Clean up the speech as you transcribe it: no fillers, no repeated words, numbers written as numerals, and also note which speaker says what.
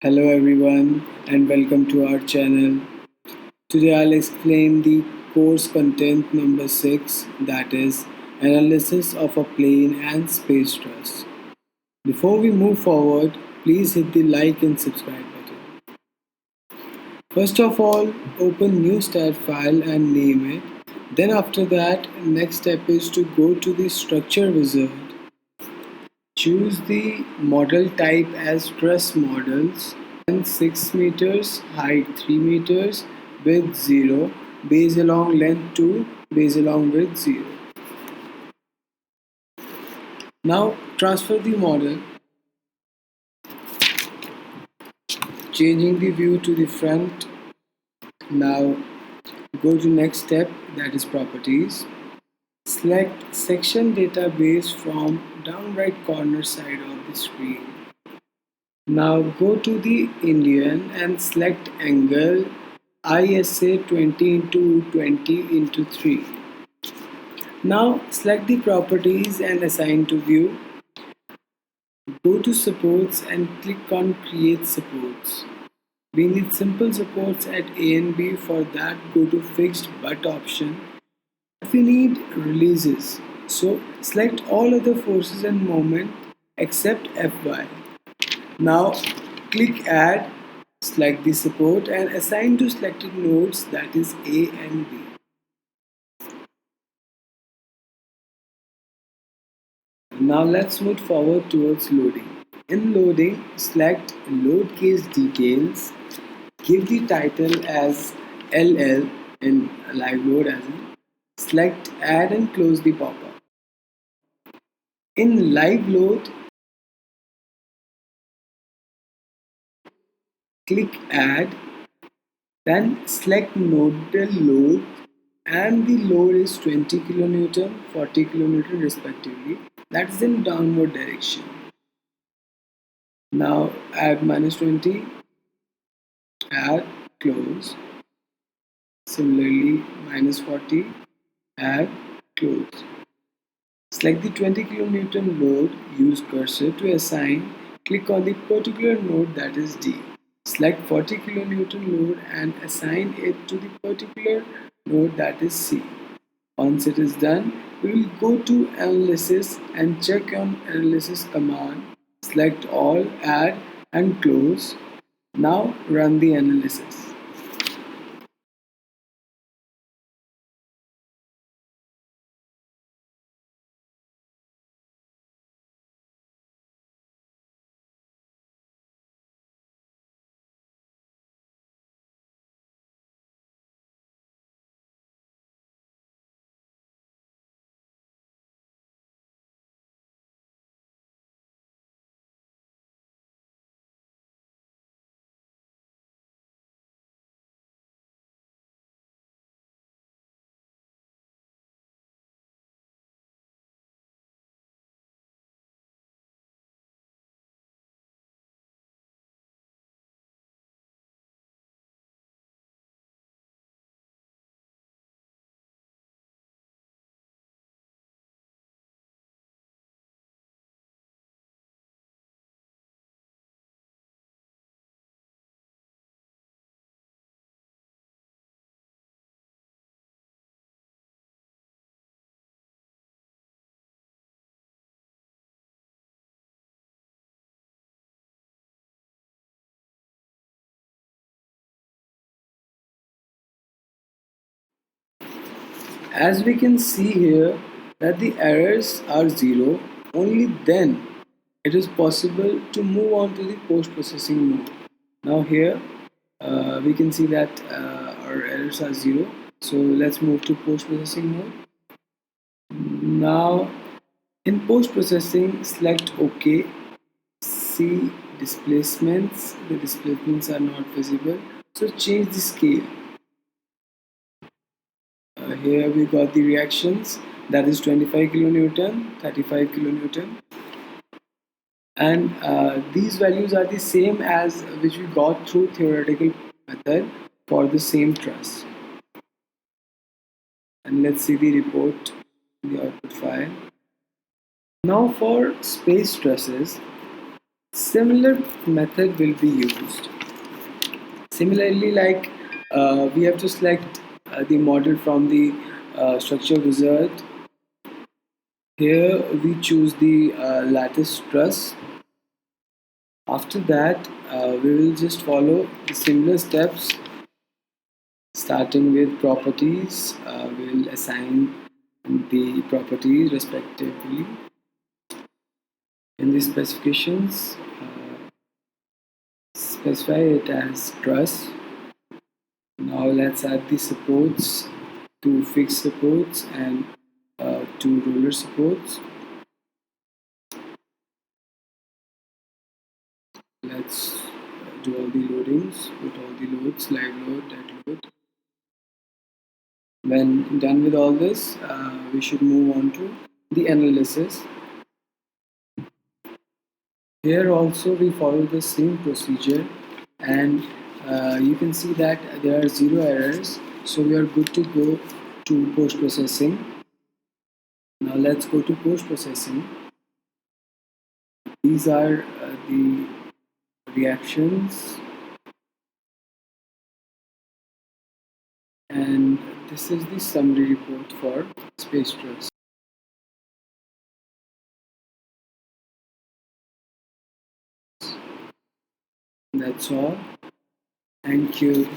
Speaker 1: Hello everyone and welcome to our channel. Today I'll explain the course content number 6, that is analysis of a plane and space truss. Before we move forward, please hit the like and subscribe button. First of all, open new STAAD file and name it. Then after that, next step is to go to the structure wizard. Choose the model type as truss models, length 6 meters, height 3 meters, width 0, base along length 2, base along width 0. Now transfer the model, changing the view to the front. Now go to next step, that is properties. Select section database from down right corner side of the screen. Now go to the Indian and select angle ISA 20 into 20 into 3. Now select the properties and assign to view. Go to supports and click on create supports. We need simple supports at A and B. For that, go to fixed but option. We need releases, so select all other forces and moment except Fy. Now click add, select the support and assign to selected nodes, that is A and B. Now let's move forward towards loading. In loading, select load case details, give the title as LL in live load as in, select add and close the pop-up. In live load, click add, then select nodal load and the load is 20 kN, 40 kN respectively. That's in downward direction. Now add -20, add, close. Similarly -40, add, close. Select the 20 kN load, use cursor to assign, click on the particular node, that is D. Select 40 kN load and assign it to the particular node, that is C. Once it is done, we will go to analysis and check on analysis command. Select all, add and close. Now run the analysis. As we can see here that the errors are 0, only then it is possible to move on to the post-processing mode. Now here we can see that our errors are 0. So let's move to post-processing mode. Now in post-processing, select OK. See displacements. The displacements are not visible. So change the scale. Here we got the reactions, that is 25 kilonewton, 35 kilonewton, and these values are the same as which we got through theoretical method for the same truss. And let's see the report in the output file. Now for space trusses, Similar method will be used. Similarly, like we have to select the model from the structure wizard. Here we choose the lattice truss. After that, we will just follow the similar steps. Starting with properties, we'll assign the properties respectively. In the specifications, specify it as truss. Now let's add the supports, two fixed supports and two roller supports. Let's do all the loadings, put all the loads, live load, dead load. When done with all this, we should move on to the analysis. Here also we follow the same procedure, and you can see that there are zero errors, so we are good to go to post processing. Now let's go to post processing. These are the reactions, and this is the summary report for space truss. That's all. Thank you.